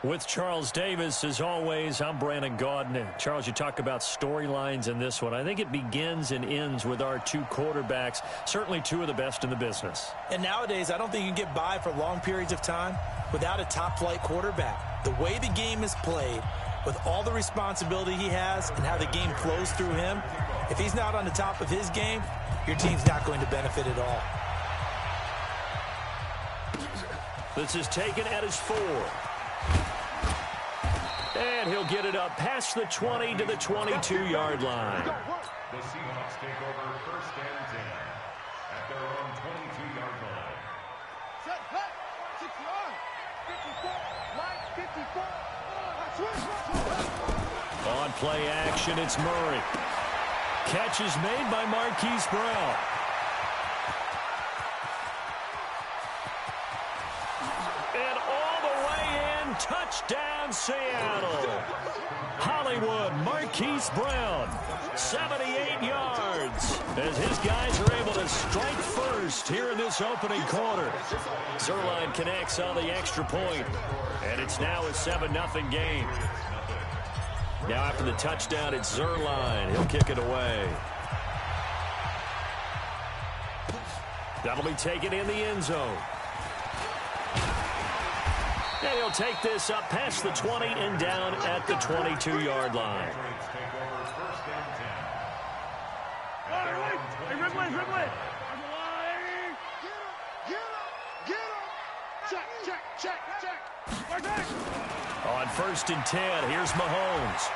With Charles Davis, as always, I'm Brandon Gaudin. Charles, you talk about storylines in this one. I think it begins and ends with our two quarterbacks, certainly two of the best in the business. And nowadays, I don't think you can get by for long periods of time without a top-flight quarterback. The way the game is played, with all the responsibility he has and how the game flows through him, if he's not on the top of his game, your team's not going to benefit at all. This is taken at his 4. And he'll get it up past the 20 to the 22-yard line. The Seahawks take over 1st and 10 at their own 22-yard line. Set, cut, 6-yard, 54, line 54. On play action, it's Murray. Catch is made by Marquise Brown. And all the way in, touchdown Seattle. Hollywood, Marquise Brown, 78 yards. As his guys are able to strike first here in this opening quarter. Zerline connects on the extra point. And it's now a 7-0 game. Now after the touchdown, it's Zerline. He'll kick it away. That'll be taken in the end zone. And he'll take this up past the 20 and down at the 22-yard line. On 1st and 10, here's Mahomes.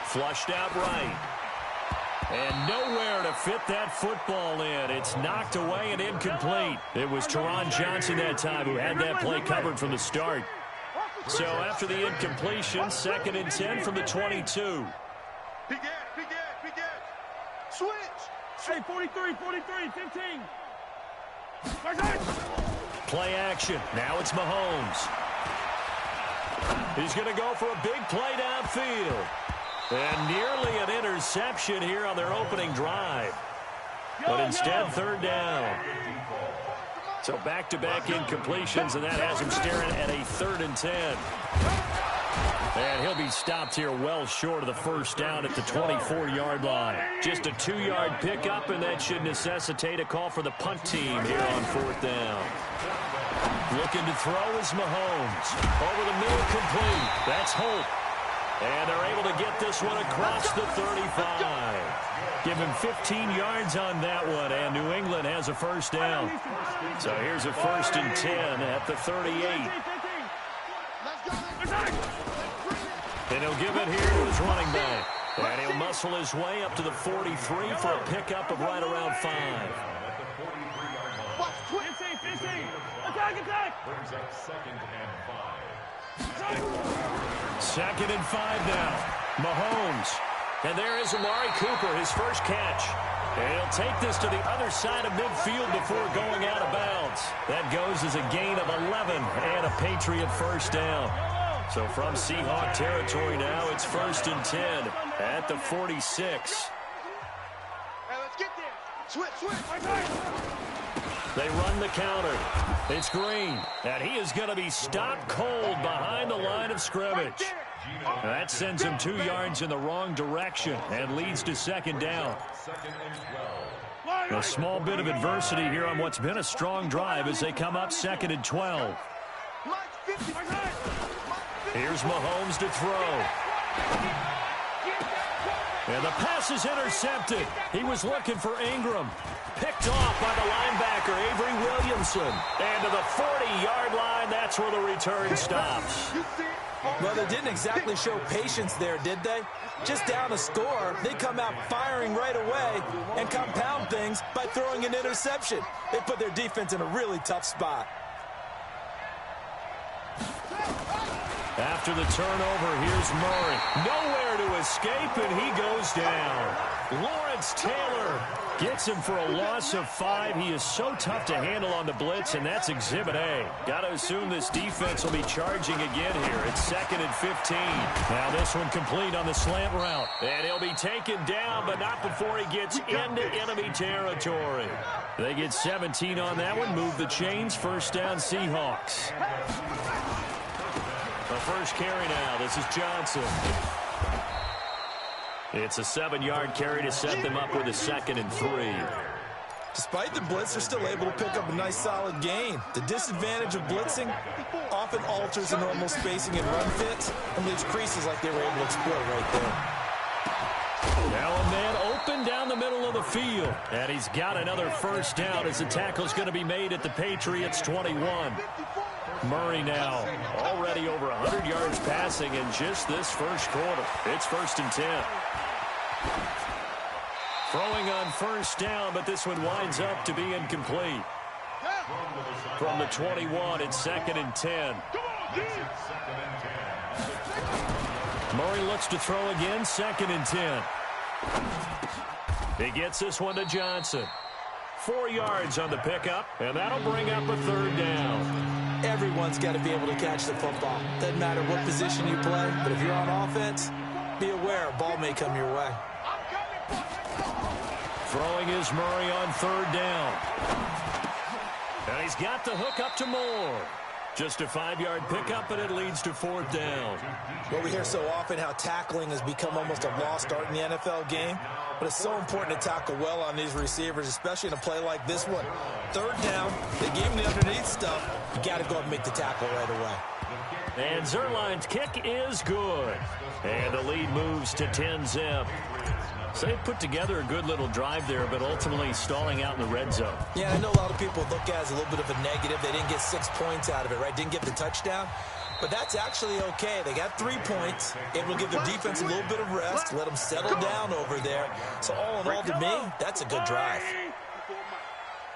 Flushed out right. And nowhere to fit that football in. It's knocked away and incomplete. It was Teron Johnson that time who had that play covered from the start. So after the incompletion, 2nd and 10 from the 22. Begin. Switch. Hey, 43, 15. Play action. Now it's Mahomes. He's going to go for a big play downfield. And nearly an interception here on their opening drive. But instead, 3rd down. So back-to-back incompletions, and that has him staring at a 3rd and 10. And he'll be stopped here well short of the 1st down at the 24-yard line. Just a 2-yard pickup, and that should necessitate a call for the punt team here on 4th down. Looking to throw is Mahomes. Over the middle, complete. That's Holt. And they're able to get this one across the 35. Give him 15 yards on that one, and New England has a 1st down. So here's a 1st and 10 at the 38. And he'll give it here to his running back. And he'll muscle his way up to the 43 for a pickup of right around 5. Brings up 2nd and 5. 2nd and 5 now. Mahomes. And there is Amari Cooper, his first catch. And he'll take this to the other side of midfield before going out of bounds. That goes as a gain of 11 and a Patriot 1st down. So from Seahawk territory now, it's 1st and 10 at the 46. Hey, let's get there. Switch. They run the counter. It's Green, and he is going to be stopped cold behind the line of scrimmage. And that sends him 2 yards in the wrong direction and leads to 2nd down. A small bit of adversity here on what's been a strong drive as they come up 2nd and 12. Here's Mahomes to throw. And the pass is intercepted. He was looking for Ingram. Picked off by the linebacker, Avery Williamson. And to the 40-yard line, that's where the return stops. Well, they didn't exactly show patience there, did they? Just down a score, they come out firing right away and compound things by throwing an interception. They put their defense in a really tough spot. After the turnover, here's Murray. Nowhere to escape, and he goes down. Lawrence Taylor gets him for a loss of 5. He is so tough to handle on the blitz, and that's Exhibit A. Got to assume this defense will be charging again here. It's 2nd and 15. Now this one complete on the slant route. And he'll be taken down, but not before he gets into enemy territory. They get 17 on that one. Move the chains. First down, Seahawks. The first carry now. This is Johnson. It's a 7-yard carry to set them up with a 2nd and 3. Despite the blitz, they're still able to pick up a nice solid gain. The disadvantage of blitzing often alters the normal spacing and run fits and leaves creases like they were able to exploit right there. Now a man open down the middle of the field. And he's got another first down as the tackle's going to be made at the Patriots 21. Murray now already over 100 yards passing in just this first quarter. It's 1st and 10. Throwing on first down, but this one winds up to be incomplete. From the 21, it's 2nd and 10. Murray looks to throw again, 2nd and 10. He gets this one to Johnson. 4 yards on the pickup, and that'll bring up a 3rd down. Everyone's got to be able to catch the football. Doesn't matter what position you play, but if you're on offense, be aware a ball may come your way. Throwing is Murray on 3rd down. And he's got the hook up to Moore. Just a 5-yard pickup, and it leads to 4th down. Well, we hear so often how tackling has become almost a lost art in the NFL game, but it's so important to tackle well on these receivers, especially in a play like this one. 3rd down, they gave him the underneath stuff. You got to go and make the tackle right away. And Zerline's kick is good. And the lead moves to 10-zip. So they put together a good little drive there, but ultimately stalling out in the red zone. Yeah, I know a lot of people look at it as a little bit of a negative. They didn't get 6 points out of it, right? Didn't get the touchdown. But that's actually okay. They got 3 points. It will give their defense a little bit of rest, let them settle down over there. So all in all, to me, that's a good drive.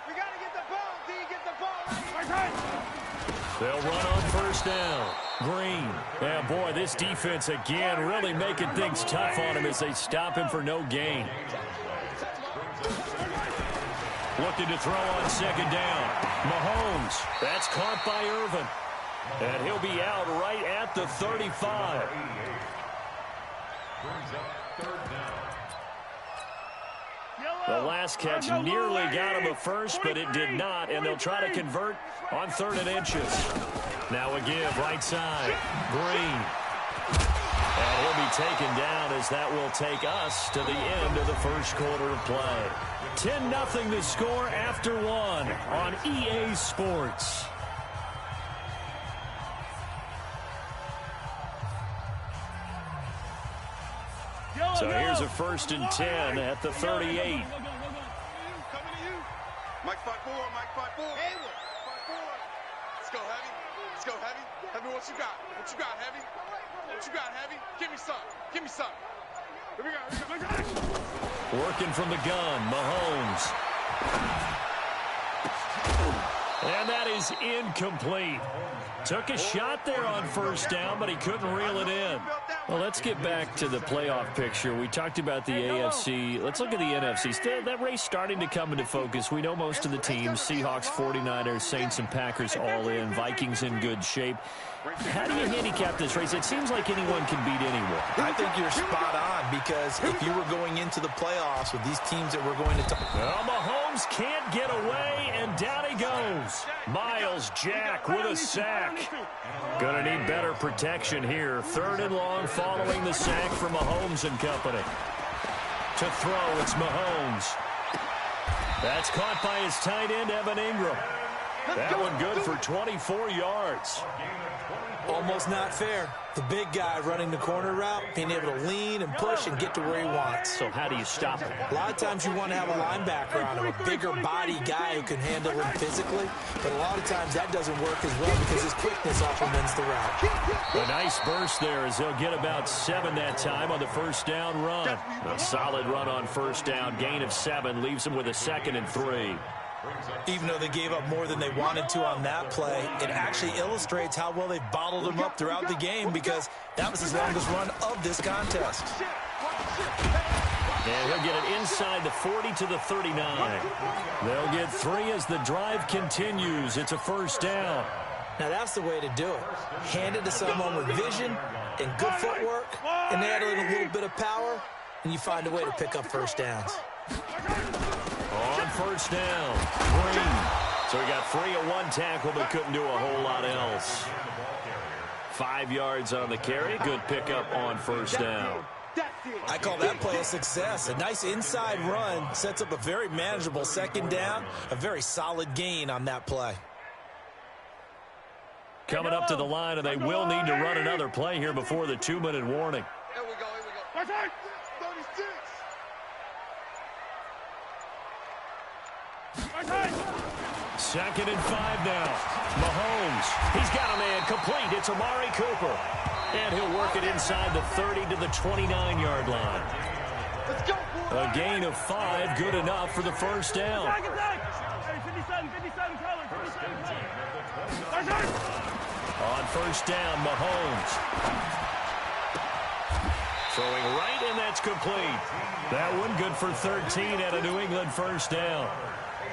We got to get the ball. Do you get the ball? They'll run on first down. Green. Yeah, boy, this defense again really making things tough on him as they stop him for no gain. Looking to throw on 2nd down. Mahomes. That's caught by Irvin. And he'll be out right at the 35. The last catch nearly got him a first, but it did not, and they'll try to convert on 3rd and inches. Now a give, right side. Green. And he'll be taken down as that will take us to the end of the first quarter of play. 10-0 the score after 1 on EA Sports. So here's a 1st and 10 at the 38. Mike 5-4, Mike 5-4. Let's go, Heavy. Let's go, Heavy. Heavy, what you got? What you got, Heavy? What you got, Heavy? Give me some. Give me some. Here we go. Working from the gun, Mahomes. And that is incomplete. Took a shot there on first down, but he couldn't reel it in. Well, let's get back to the playoff picture. We talked about the AFC. Let's look at the NFC. Still, that race starting to come into focus. We know most of the teams, Seahawks, 49ers, Saints, and Packers all in. Vikings in good shape. How do you handicap this race? It seems like anyone can beat anyone. I think you're spot on, because if you were going into the playoffs with these teams that we're going to talk well, Mahomes can't get away, and down he goes. Miles Jack with a sack. Gonna need better protection here. 3rd and long following the sack from Mahomes and company. To throw, it's Mahomes. That's caught by his tight end, Evan Ingram. That one good for 24 yards. Almost not fair. The big guy running the corner route, being able to lean and push and get to where he wants. So how do you stop him? A lot of times you want to have a linebacker on him, a bigger body guy who can handle him physically. But a lot of times that doesn't work as well because his quickness often wins the route. A nice burst there as they'll get about 7 that time on the first down run. A solid run on first down. Gain of 7 leaves them with a 2nd and 3. Even though they gave up more than they wanted to on that play, it actually illustrates how well they've bottled them up throughout the game, because that was his longest run of this contest. And he'll get it inside the 40 to the 39. They'll get 3 as the drive continues. It's a first down. Now, that's the way to do it. Hand it to someone with vision and good footwork, and add in a little bit of power, and you find a way to pick up first downs. On first down, Green. So he got free of 1 tackle, but couldn't do a whole lot else. 5 yards on the carry. Good pickup on first down. I call that play a success. A nice inside run sets up a very manageable second down, a very solid gain on that play. Coming up to the line, and they will need to run another play here before the 2-minute warning. Here we go, here we go. 36. 2nd and 5 now. Mahomes, he's got a man complete. It's Amari Cooper. And he'll work it inside the 30 to the 29-yard line. Let's go, boy. A gain of 5, good enough for the first down. On first down, Mahomes. Throwing right, and that's complete. That one good for 13 at a New England first down.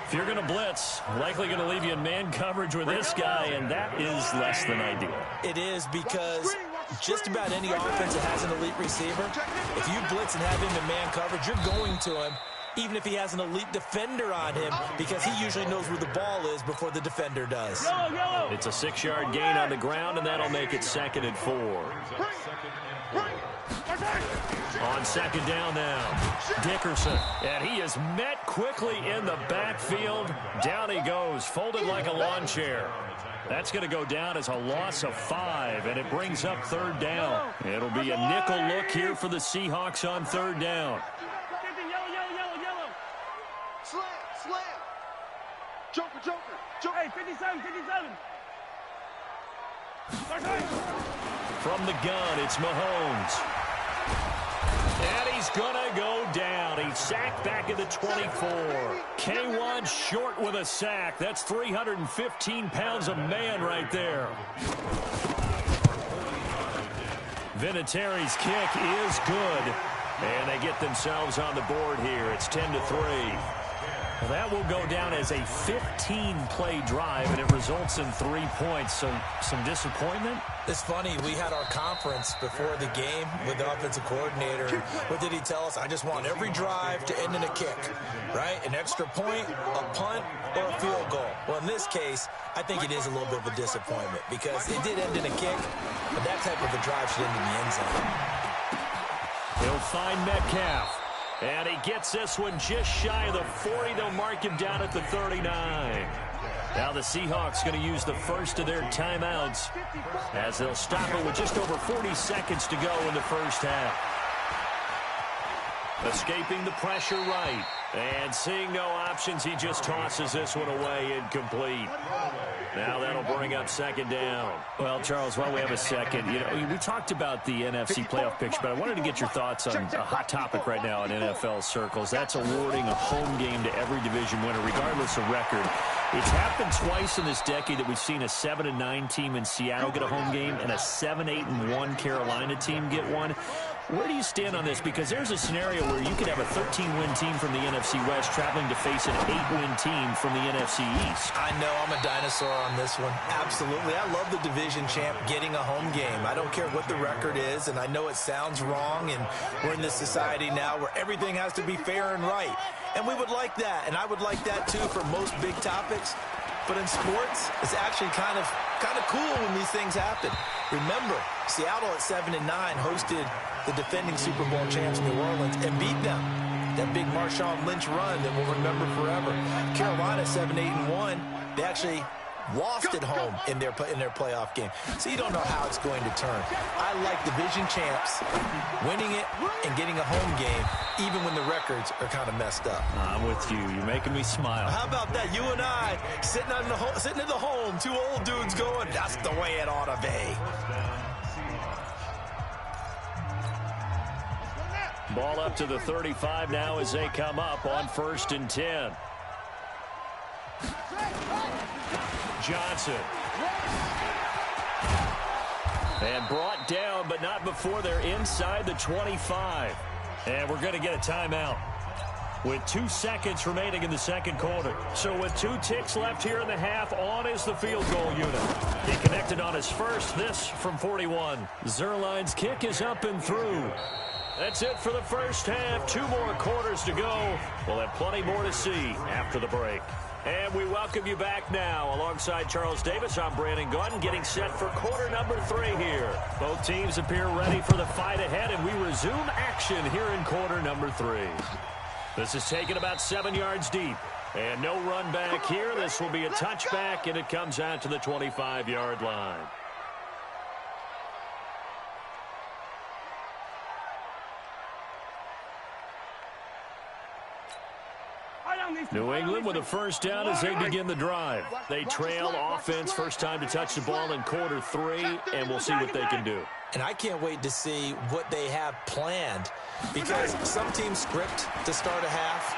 If you're going to blitz, likely going to leave you in man coverage with this guy, and that is less than ideal. It is, because just about any offense that has an elite receiver, if you blitz and have him in man coverage, you're going to him, even if he has an elite defender on him, because he usually knows where the ball is before the defender does. It's a 6-yard gain on the ground, and that'll make it 2nd and 4. On second down now, Dickerson, and he is met quickly in the backfield. Down he goes, folded like a lawn chair. That's going to go down as a loss of 5, and it brings up 3rd down. It'll be a nickel look here for the Seahawks on 3rd down. Slam, slam. Joker, Joker, Joker. Hey, 57, 57. From the gun, it's Mahomes. And he's going to go down. He's sacked back at the 24. K1 short with a sack. That's 315 pounds of man right there. Vinatieri's kick is good. And they get themselves on the board here. It's 10-3. Well, that will go down as a 15-play drive, and it results in 3 points. So some disappointment? It's funny, we had our conference before the game with the offensive coordinator. What did he tell us? I just want every drive to end in a kick, right? An extra point, a punt, or a field goal. Well, in this case, I think it is a little bit of a disappointment because it did end in a kick, but that type of a drive should end in the end zone. He'll find Metcalf. And he gets this one just shy of the 40. They'll mark him down at the 39. Now the Seahawks going to use the first of their timeouts as they'll stop it with just over 40 seconds to go in the first half. Escaping the pressure right. And seeing no options, he just tosses this one away incomplete. Now that'll bring up 2nd down. Well, Charles, while we have a second, we talked about the NFC playoff picture, but I wanted to get your thoughts on a hot topic right now in NFL circles. That's awarding a home game to every division winner, regardless of record. It's happened twice in this decade that we've seen a 7-9 team in Seattle get a home game and a 7-8-1 Carolina team get one. Where do you stand on this? Because there's a scenario where you could have a 13-win team from the NFC West traveling to face an 8-win team from the NFC East. I know I'm a dinosaur on this one. Absolutely. I love the division champ getting a home game. I don't care what the record is, and I know it sounds wrong, and we're in this society now where everything has to be fair and right. And we would like that, and I would like that too for most big topics. But in sports, it's actually kind of cool when these things happen. Remember, Seattle at 7-9 hosted the defending Super Bowl champs New Orleans and beat them. That big Marshawn Lynch run that we'll remember forever. Carolina 7-8-1. They actually lost at home in their playoff game. So you don't know how it's going to turn. I like division champs winning it and getting a home game, even when the records are kind of messed up. I'm with you. You're making me smile. How about that? You and I sitting in the home, two old dudes going, that's the way it ought to be. Ball up to the 35 now as they come up on 1st and 10. Johnson. And brought down, but not before they're inside the 25. And we're going to get a timeout with 2 seconds remaining in the second quarter. So with 2 ticks left here in the half, on is the field goal unit. He connected on his first, this from 41. Zerline's kick is up and through. That's it for the first half. 2 more quarters to go. We'll have plenty more to see after the break. And we welcome you back now. Alongside Charles Davis, I'm Brandon Gunn, getting set for quarter number 3 here. Both teams appear ready for the fight ahead, and we resume action here in quarter number 3. This is taken about 7 yards deep. And no run back here. This will be a touchback, and it comes out to the 25-yard line. New England with a first down as they begin the drive. They trail offense, first time to touch the ball in quarter 3, and we'll see what they can do. And I can't wait to see what they have planned, because some teams script to start a half.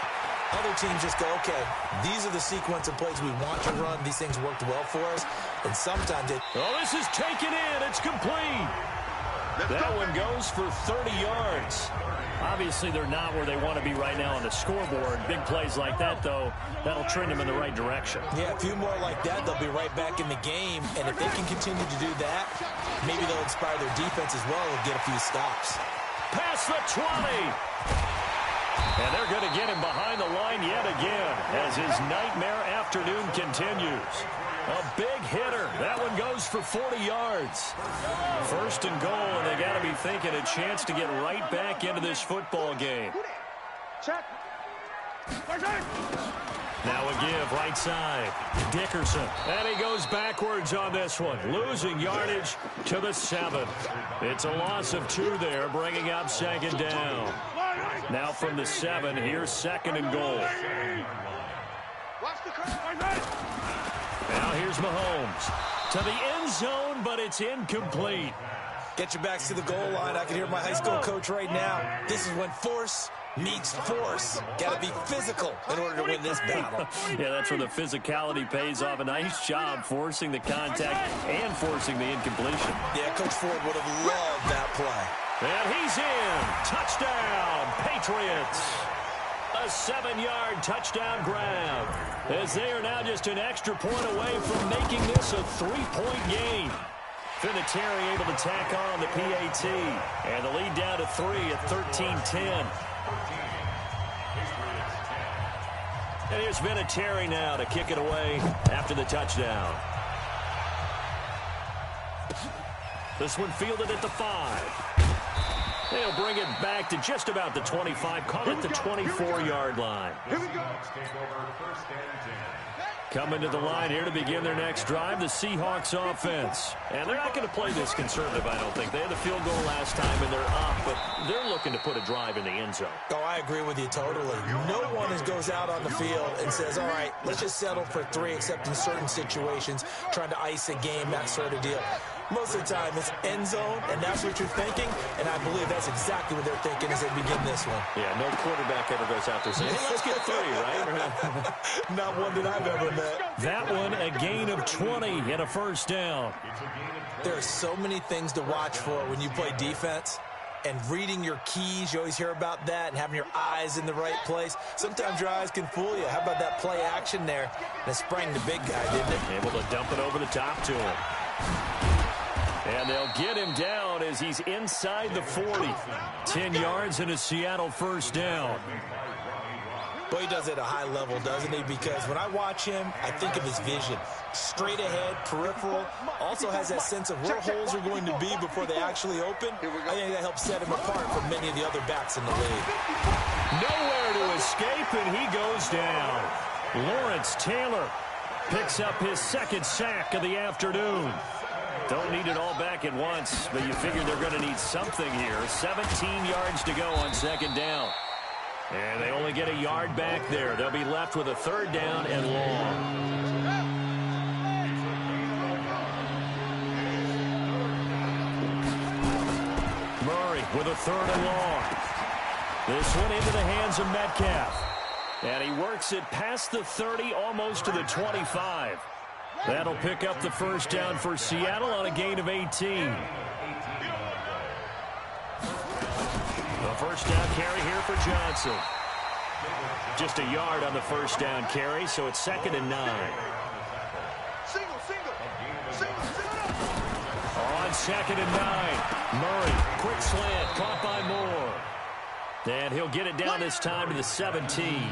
Other teams just go, okay, these are the sequence of plays we want to run. These things worked well for us. And sometimes it... Oh, this is taken in. It's complete. That one goes for 30 yards. Obviously, they're not where they want to be right now on the scoreboard. Big plays like that, though, that'll trend them in the right direction. Yeah, a few more like that, they'll be right back in the game. And if they can continue to do that, maybe they'll inspire their defense as well and get a few stops. Past the 20. And they're going to get him behind the line yet again as his nightmare afternoon continues. A big hitter. That one goes for 40 yards. First and goal, and they got to be thinking a chance to get right back into this football game. Now a give, right side. Dickerson. And he goes backwards on this one. Losing yardage to the 7. It's a loss of 2 there, bringing up second down. Now from the 7, here's second and goal. Now here's Mahomes to the end zone, but it's incomplete. Get your backs to the goal line. I can hear my high school coach right now. This is when force meets force. Got to be physical in order to win this battle. Yeah, that's where the physicality pays off. A nice job forcing the contact and forcing the incompletion. Yeah, Coach Ford would have loved that play. And he's in. Touchdown, Patriots. A 7-yard touchdown grab, as they are now just an extra point away from making this a 3-point game. Vinatieri able to tack on the PAT, and the lead down to 3 at 13-10. And here's Vinatieri now to kick it away after the touchdown. This one fielded at the 5. They'll bring it back to just about the 25, call it the 24-yard line. Here we go. Take over first and 10. Coming to the line here to begin their next drive, the Seahawks offense. And they're not going to play this conservative, I don't think. They had the field goal last time, and they're up, but they're looking to put a drive in the end zone. Oh, I agree with you totally. No one goes out on the field and says, all right, let's just settle for 3, except in certain situations, trying to ice a game, that sort of deal. Most of the time, it's end zone, and that's what you're thinking, and I believe that's exactly what they're thinking as they begin this one. Yeah, no quarterback ever goes out there saying, hey, let's get 3, right? Not one that I've ever met. That one, a gain of 20 and a first down. There are so many things to watch for when you play defense. And reading your keys, you always hear about that, and having your eyes in the right place. Sometimes your eyes can fool you. How about that play action there? And it sprang the big guy, didn't it? Able to dump it over the top to him. And they'll get him down as he's inside the 40. 10 yards and a Seattle first down. Boy, he does it at a high level, doesn't he? Because when I watch him, I think of his vision. Straight ahead, peripheral. Also has that sense of where holes are going to be before they actually open. I think that helps set him apart from many of the other backs in the league. Nowhere to escape, and he goes down. Lawrence Taylor picks up his second sack of the afternoon. Don't need it all back at once, but you figure they're going to need something here. 17 yards to go on second down. And they only get a yard back there. They'll be left with a third down and long. Murray with a third and long. This one into the hands of Metcalf. And he works it past the 30, almost to the 25. That'll pick up the first down for Seattle on a gain of 18. The first down carry here for Johnson. Just a yard on the first down carry, so it's 2nd and 9. Single. On 2nd and 9. Murray, quick slant, caught by Moore. And he'll get it down this time to the 17.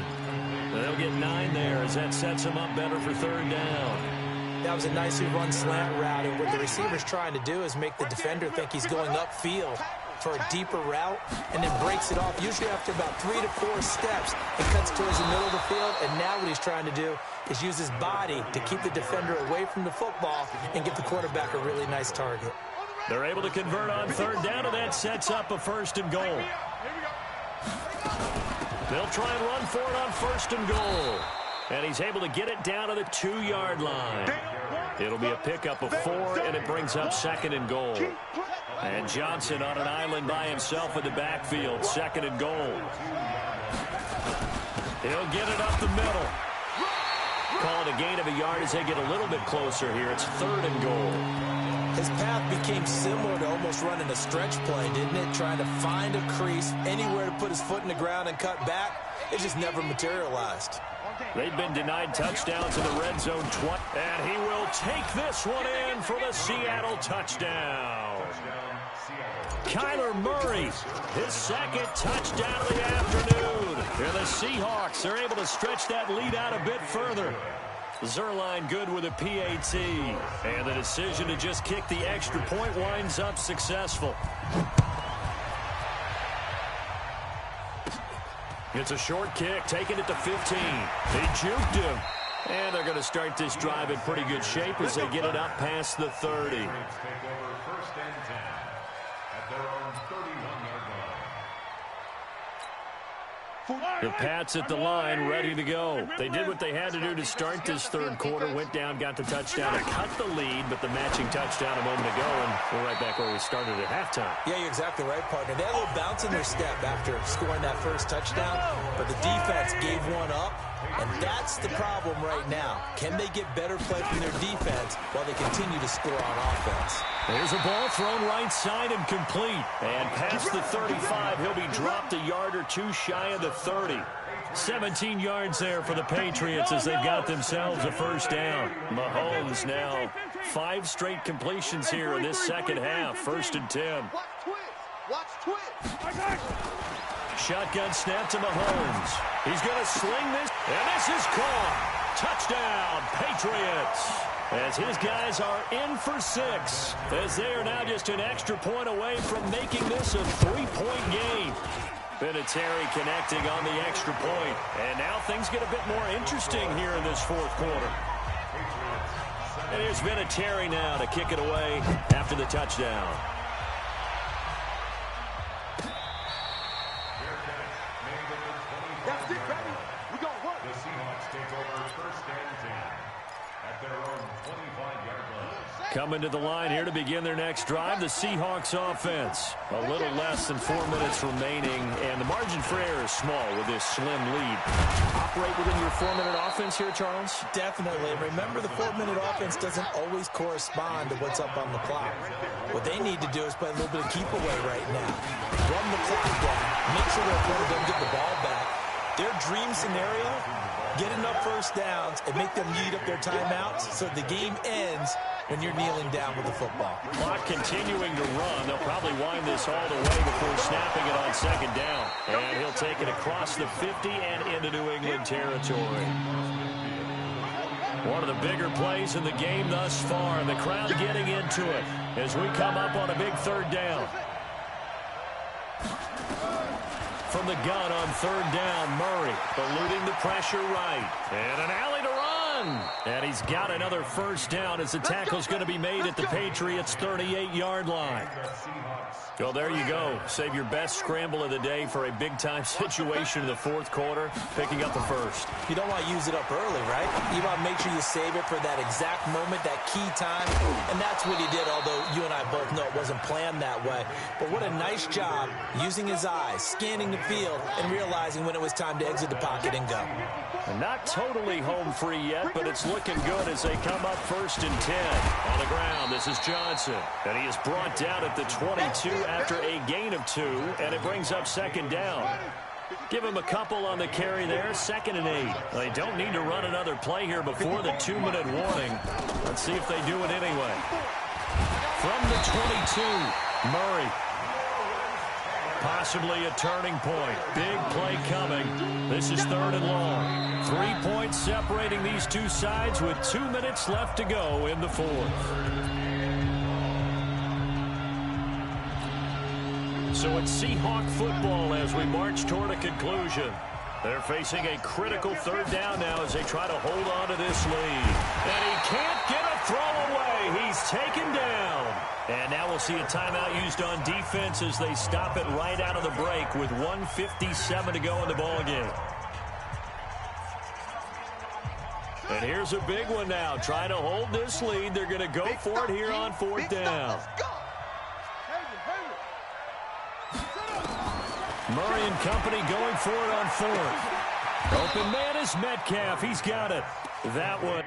They'll get 9 there as that sets him up better for 3rd down. That was a nicely run slant route, and what the receiver's trying to do is make the defender think he's going upfield for a deeper route, and then breaks it off, usually after about 3 to 4 steps, and cuts towards the middle of the field. And now what he's trying to do is use his body to keep the defender away from the football and give the quarterback a really nice target. They're able to convert on 3rd down, and that sets up a 1st and goal. They'll try and run for it on 1st and goal. And he's able to get it down to the 2-yard line. It'll be a pickup of 4, and it brings up 2nd and goal. And Johnson on an island by himself in the backfield, 2nd and goal. He'll get it up the middle. Call it a gain of a yard as they get a little bit closer here. It's 3rd and goal. His path became similar to almost running a stretch play, didn't it? Trying to find a crease, anywhere to put his foot in the ground and cut back. It just never materialized. They've been denied touchdowns in the red zone twice. And he will take this one in for the Seattle touchdown. Kyler Murray, his 2nd touchdown of the afternoon. And the Seahawks are able to stretch that lead out a bit further. Zerline good with a PAT. And the decision to just kick the extra point winds up successful. It's a short kick, taking it to 15. He juked him. And they're going to start this drive in pretty good shape as they get it up past the 30. Take over 1st and 10 at their own 31-yard line. The Pats at the line, ready to go. They did what they had to do to start this 3rd quarter. Went down, got the touchdown, and cut the lead, but the matching touchdown a moment ago, and we're right back where we started at halftime. Yeah, you're exactly right, partner. They had a little bounce in their step after scoring that first touchdown, but the defense gave one up, and that's the problem right now. Can they get better play from their defense while they continue to score on offense? There's a ball thrown right side and complete. And past the 35, he'll be dropped a yard or 2 shy of the 30. 17 yards there for the Patriots as they've got themselves a 1st down. Mahomes now 5 straight completions here in this 2nd half. 1st and 10. Watch twist. Shotgun snap to Mahomes. He's going to sling this, and this is caught. Touchdown, Patriots. As his guys are in for 6, as they are now just an extra point away from making this a 3-point game. Vinatieri connecting on the extra point. And now things get a bit more interesting here in this 4th quarter. And here's Vinatieri now to kick it away after the touchdown. That's it, baby. We gonna work. The Seahawks take over 1st and 10 at their own 25-yard line. Coming to the line here to begin their next drive, the Seahawks offense. A little less than 4 minutes remaining, and the margin for error is small with this slim lead. Operate within your 4-minute offense here, Charles? Definitely. And remember, the 4-minute offense doesn't always correspond to what's up on the clock. What they need to do is play a little bit of keep away right now. Run the clock down. Make sure their opponent doesn't get the ball back. Their dream scenario, get enough 1st downs and make them lead up their timeouts so the game ends when you're kneeling down with the football. Clock continuing to run. They'll probably wind this all the way before snapping it on 2nd down. And he'll take it across the 50 and into New England territory. One of the bigger plays in the game thus far, and the crowd getting into it as we come up on a big 3rd down. From the gun on 3rd down, Murray eluding the pressure right. And an alley to run. And he's got another 1st down as the tackle's going to be made at the Patriots' 38-yard line. Well, there you go. Save your best scramble of the day for a big-time situation in the 4th quarter, picking up the 1st. You don't want to use it up early, right? You want to make sure you save it for that exact moment, that key time. And that's what he did, although you and I both know it wasn't planned that way. But what a nice job using his eyes, scanning the field, and realizing when it was time to exit the pocket and go. And not totally home free yet. but it's looking good as they come up 1st and 10. On the ground, this is Johnson. And he is brought down at the 22 after a gain of 2, and it brings up 2nd down. Give him a couple on the carry there, 2nd and 8. They don't need to run another play here before the 2-minute warning. Let's see if they do it anyway. From the 22, Murray. Possibly a turning point. Big play coming. This is 3rd and long. 3 points separating these two sides with 2 minutes left to go in the 4th. So it's Seahawk football as we march toward a conclusion. They're facing a critical 3rd down now as they try to hold on to this lead. And he can't get a throw away. He's taken down. And now we'll see a timeout used on defense as they stop it right out of the break with 1:57 to go in the ballgame. And here's a big one now. Trying to hold this lead. They're going to go for it here on 4th down. Murray and company going for it on 4th. Open man is Metcalf. He's got it. That one.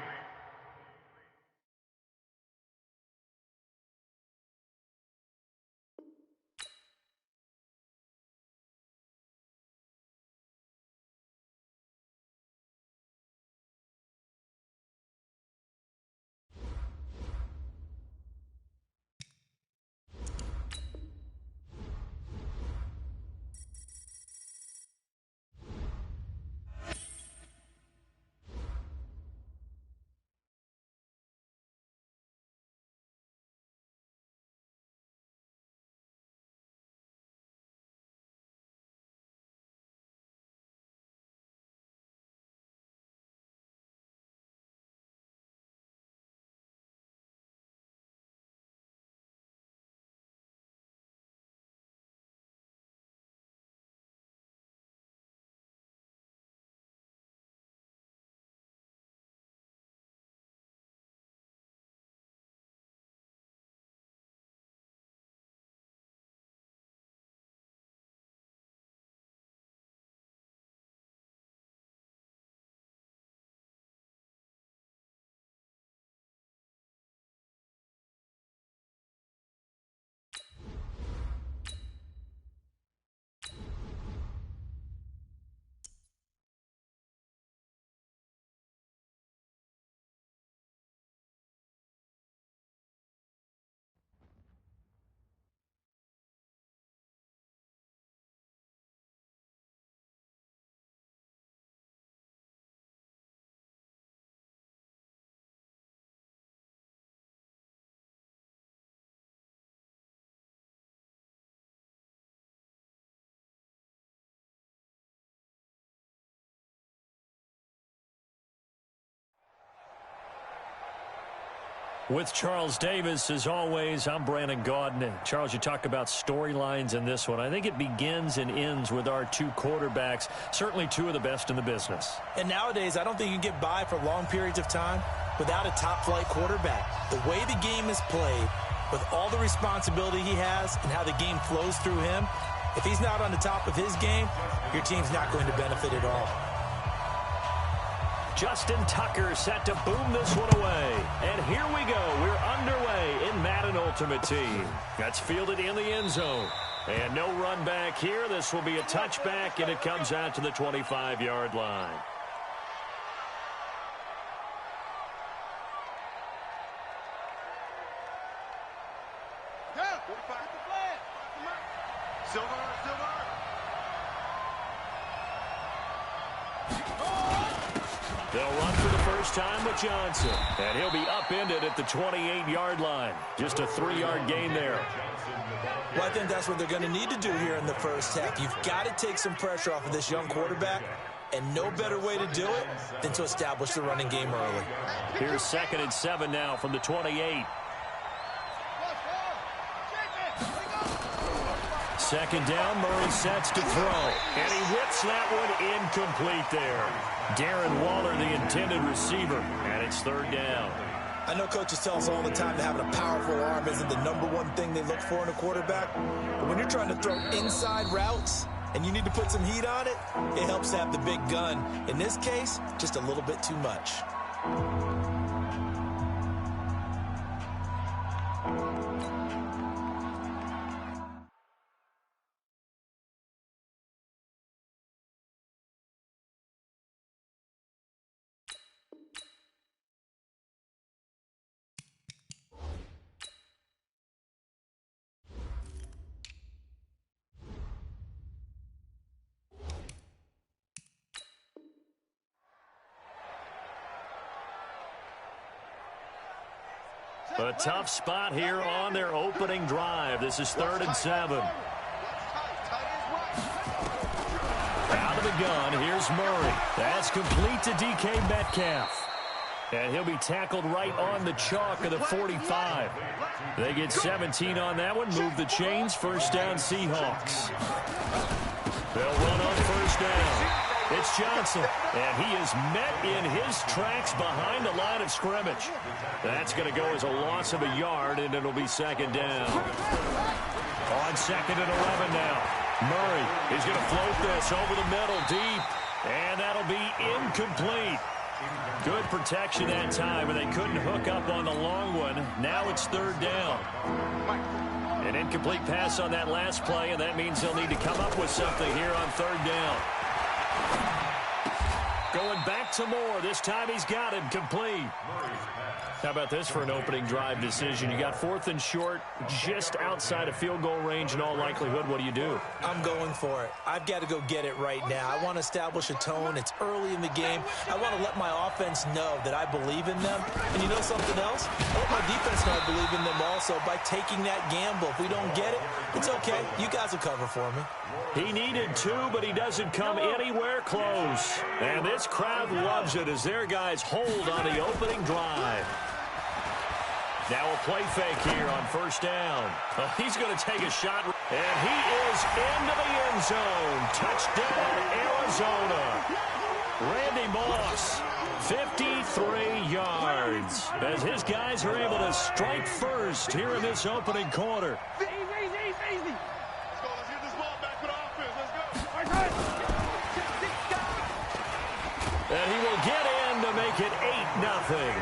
With Charles Davis, as always, I'm Brandon Gaudin. Charles, you talk about storylines in this one. I think it begins and ends with our two quarterbacks, certainly two of the best in the business. And nowadays, I don't think you can get by for long periods of time without a top-flight quarterback. The way the game is played, with all the responsibility he has and how the game flows through him, if he's not on the top of his game, your team's not going to benefit at all. Justin Tucker set to boom this one away. And here we go. We're underway in Madden Ultimate Team. That's fielded in the end zone. And no run back here. This will be a touchback, and it comes out to the 25-yard line. They'll run for the first time with Johnson. And he'll be upended at the 28-yard line. Just a 3-yard gain there. Well, I think that's what they're going to need to do here in the first half. You've got to take some pressure off of this young quarterback. And no better way to do it than to establish the running game early. Here's 2nd and 7 now from the 28. 2nd down, Murray sets to throw. And he whips that one incomplete there. Darren Waller, the intended receiver, and it's 3rd down. I know coaches tell us all the time that having a powerful arm isn't the #1 thing they look for in a quarterback. But when you're trying to throw inside routes and you need to put some heat on it, it helps to have the big gun. In this case, just a little bit too much. A tough spot here on their opening drive. This is 3rd and 7. Out of the gun, here's Murray. That's complete to DK Metcalf. And he'll be tackled right on the chalk of the 45. They get 17 on that one. Move the chains. First down, Seahawks. They'll run on first down. It's Johnson, and he is met in his tracks behind the line of scrimmage. That's going to go as a loss of a yard, and it'll be 2nd down. On 2nd and 11 now. Murray is going to float this over the middle deep, and that'll be incomplete. Good protection that time, and they couldn't hook up on the long one. Now it's 3rd down. An incomplete pass on that last play, and that means they'll need to come up with something here on 3rd down. Going back to Moore. This time he's got it complete. How about this for an opening drive decision? You got 4th and short, just outside of field goal range in all likelihood. What do you do? I'm going for it. I've got to go get it right now. I want to establish a tone. It's early in the game. I want to let my offense know that I believe in them. And you know something else? I want my defense know I believe in them also by taking that gamble. If we don't get it, it's okay. You guys will cover for me. He needed 2, but he doesn't come anywhere close. And this crowd loves it as their guys hold on the opening drive. Now a play fake here on first down. Oh, he's going to take a shot, and he is into the end zone. Touchdown, Arizona. Randy Moss, 53 yards, as his guys are able to strike first here in this opening quarter. Easy. Let's go. Let's get this ball back for the offense. Let's go. And he will get in to make it 8-0.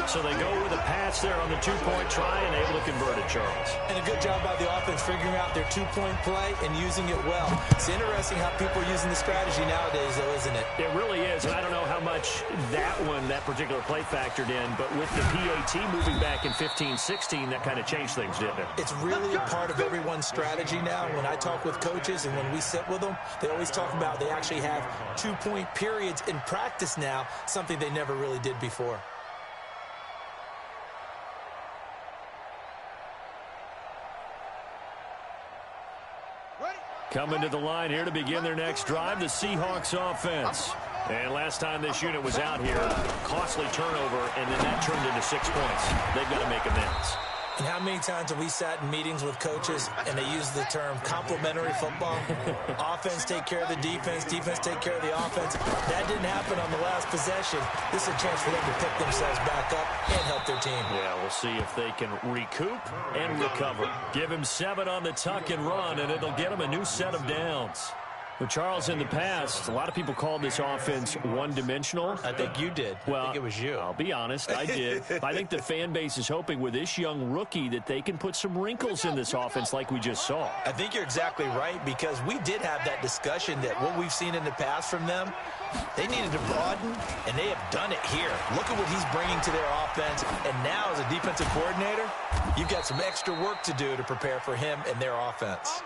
So they go with a pass there on the 2-point try and able to convert it, Charles. And a good job by the offense figuring out their 2-point play and using it well. It's interesting how people are using the strategy nowadays, though, isn't it? It really is, and I don't know how much that particular play factored in, but with the PAT moving back in 15-16, that kind of changed things, didn't it? It's really a part of everyone's strategy now. When I talk with coaches and when we sit with them, they always talk about they actually have 2-point periods in practice now, something they never really did before. Coming to the line here to begin their next drive, the Seahawks offense. And last time this unit was out here, costly turnover, and then that turned into 6 points. They've got to make amends. And how many times have we sat in meetings with coaches and they use the term complementary football? Offense take care of the defense, defense take care of the offense. That didn't happen on the last possession. This is a chance for them to pick themselves back up and help their team. Yeah, we'll see if they can recoup and recover. Give him 7 on the tuck and run, and it'll get him a new set of downs. Well, Charles, in the past, a lot of people called this offense one-dimensional. I think you did. Well, I think it was you. I'll be honest, I did. I think the fan base is hoping with this young rookie that they can put some wrinkles in this offense like we just saw. I think you're exactly right, because we did have that discussion that what we've seen in the past from them, they needed to broaden, and they have done it here. Look at what he's bringing to their offense, and now as a defensive coordinator, you've got some extra work to do to prepare for him and their offense.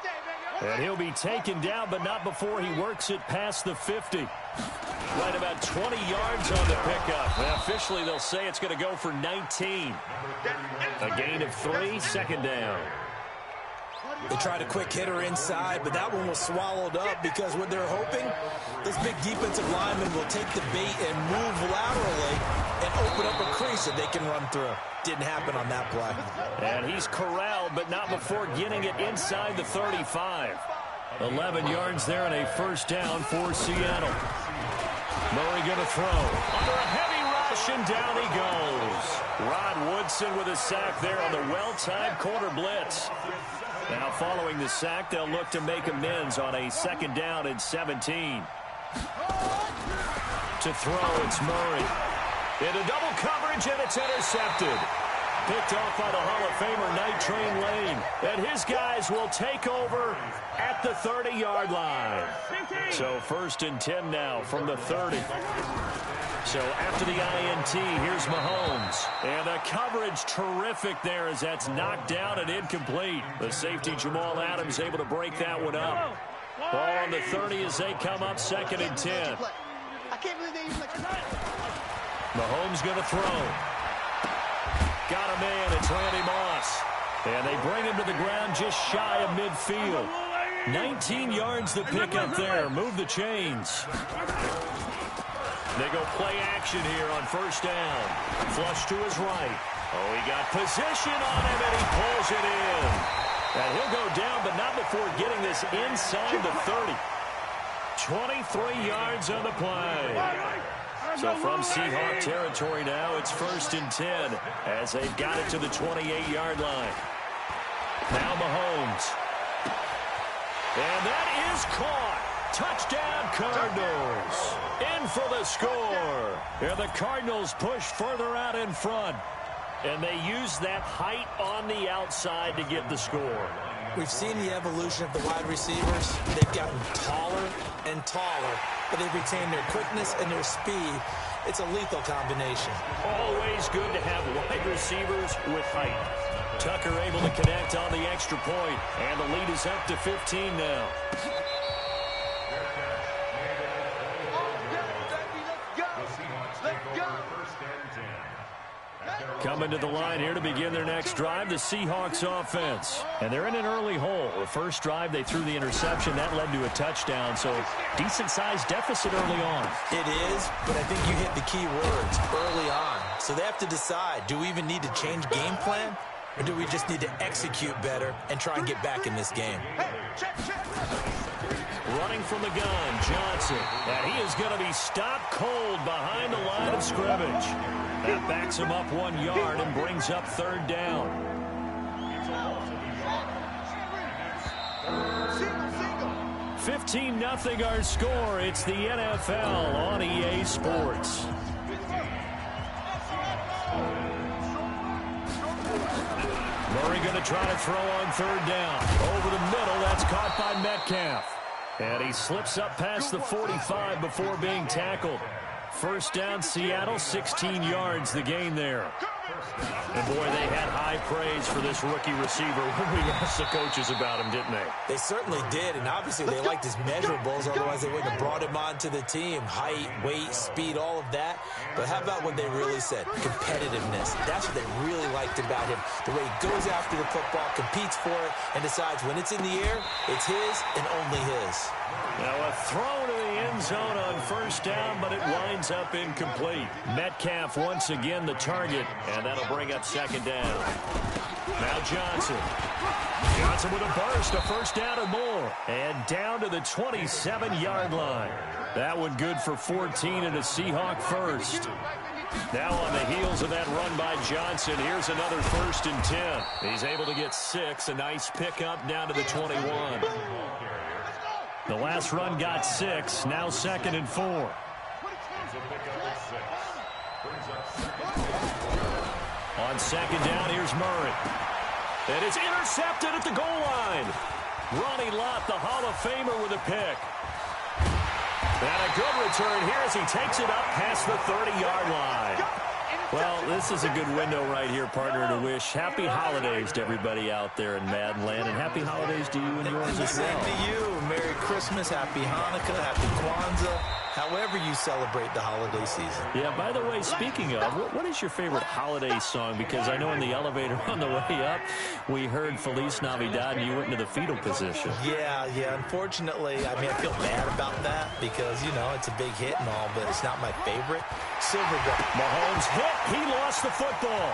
And he'll be taken down, but not before he works it past the 50. Right about 20 yards on the pickup. And officially, they'll say it's going to go for 19. A gain of 3, 2nd down. They tried a quick hitter inside, but that one was swallowed up because what they're hoping, this big defensive lineman will take the bait and move laterally and open up a crease that they can run through. Didn't happen on that play. And he's corralled, but not before getting it inside the 35. 11 yards there and a first down for Seattle. Murray going to throw. Under a heavy rush, and down he goes. Rod Woodson with a sack there on the well-timed quarter blitz. Now following the sack, they'll look to make amends on a 2nd down and 17. To throw, it's Murray. Into double coverage, and it's intercepted. Picked off by the Hall of Famer Night Train Lane. And his guys will take over at the 30-yard line. So 1st and 10 now from the 30. So after the INT, here's Mahomes. And the coverage terrific there as that's knocked down and incomplete. The safety Jamal Adams able to break that one up. Ball on the 30 as they come up 2nd and 10. I can't believe they even like Mahomes going to throw. Got a man. It's Randy Moss. And they bring him to the ground just shy of midfield. 19 yards the pick up there. Move the chains. They go play action here on 1st down. Flush to his right. Oh, he got position on him, and he pulls it in. And he'll go down, but not before getting this inside the 30. 23 yards on the play. So from Seahawk territory now, it's 1st and 10 as they've got it to the 28-yard line. Now Mahomes. And that is caught. Touchdown Cardinals. In for the score. And the Cardinals push further out in front. And they use that height on the outside to get the score. We've seen the evolution of the wide receivers. They've gotten taller and taller, but they've retained their quickness and their speed. It's a lethal combination. Always good to have wide receivers with height. Tucker able to connect on the extra point, and the lead is up to 15 now. Coming to the line here to begin their next drive, the Seahawks offense. And they're in an early hole. The first drive, they threw the interception. That led to a touchdown, so decent-sized deficit early on. It is, but I think you hit the key words, early on. So they have to decide, do we even need to change game plan, or do we just need to execute better and try and get back in this game? Running from the gun, Johnson. And he is going to be stopped cold behind the line of scrimmage. That backs him up 1 yard and brings up 3rd down. 15-0 our score. It's the NFL on EA Sports. Murray going to try to throw on 3rd down. Over the middle, that's caught by Metcalf. And he slips up past the 45 before being tackled. 1st down, Seattle, 16 yards the gain there. And boy, they had high praise for this rookie receiver when we asked the coaches about him, didn't they? They certainly did, and obviously they liked his measurables, otherwise they wouldn't have brought him onto the team. Height, weight, speed, all of that. But how about what they really said? Competitiveness. That's what they really liked about him. The way he goes after the football, competes for it, and decides when it's in the air, it's his and only his. Now a throw to the end zone on 1st down, but it winds up incomplete. Metcalf once again the target, and that'll bring up 2nd down. Now Johnson. Johnson with a burst, a 1st down and more. And down to the 27-yard line. That one good for 14 and a Seahawk first. Now on the heels of that run by Johnson, here's another 1st and 10. He's able to get 6, a nice pickup down to the 21. The last run got 6, now 2nd and 4. On 2nd down, here's Murray. And it's intercepted at the goal line. Ronnie Lott, the Hall of Famer, with a pick. And a good return here as he takes it up past the 30-yard line. Well, this is a good window right here, partner, to wish happy holidays to everybody out there in Madden Land, and happy holidays to you and yours as well. Same to you. Merry Christmas, Happy Hanukkah, Happy Kwanzaa, however you celebrate the holiday season. Yeah, by the way, speaking of, what is your favorite holiday song? Because I know in the elevator on the way up, we heard Feliz Navidad, and you went into the fetal position. Yeah, unfortunately, I mean, I feel bad about that because, you know, it's a big hit and all, but it's not my favorite. Silver Gun. Mahomes hit. He lost the football.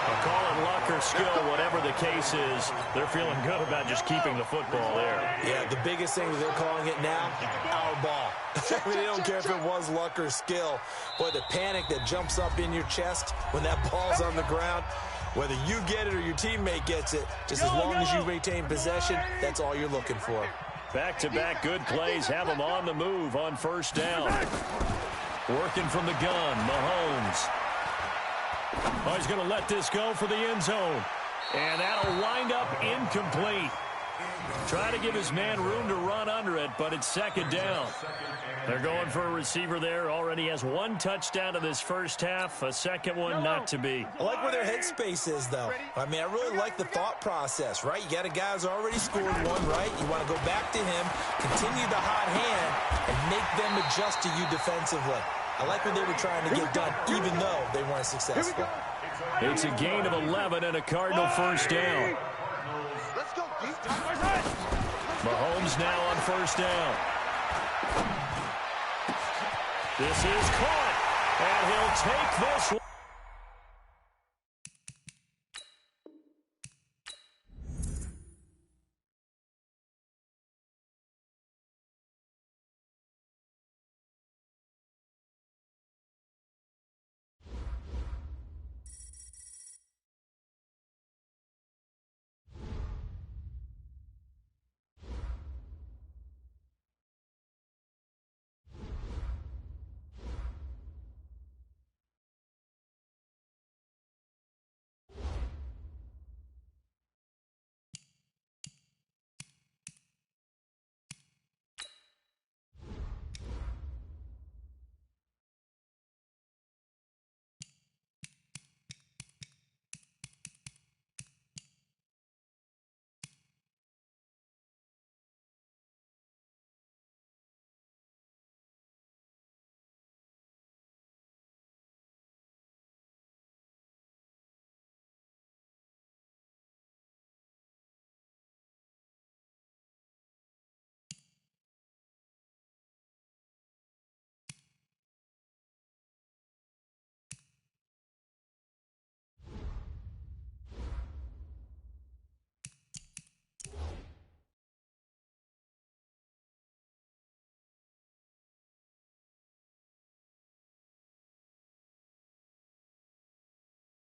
I'll call it luck or skill, whatever the case is. They're feeling good about just keeping the football there. Yeah, the biggest thing that they're calling it now, our ball. I mean, they don't care if it was luck or skill. Boy, the panic that jumps up in your chest when that ball's on the ground, whether you get it or your teammate gets it, just as long as you retain possession, that's all you're looking for. Back-to-back good plays have them on the move on 1st down. Working from the gun, Mahomes. Oh, he's going to let this go for the end zone. And that'll wind up incomplete. Trying to give his man room to run under it, but it's second down. They're going for a receiver there. Already has one touchdown in this first half. A second one not to be. I like where their headspace is, though. I mean, I really like the thought process, right? You got a guy who's already scored one, right? You want to go back to him, continue the hot hand, and make them adjust to you defensively. I like what they were trying to get done, even though they weren't successful. It's a gain of 11 and a Cardinal first down. Let's go, D. Mahomes now on first down. This is caught, and he'll take this one.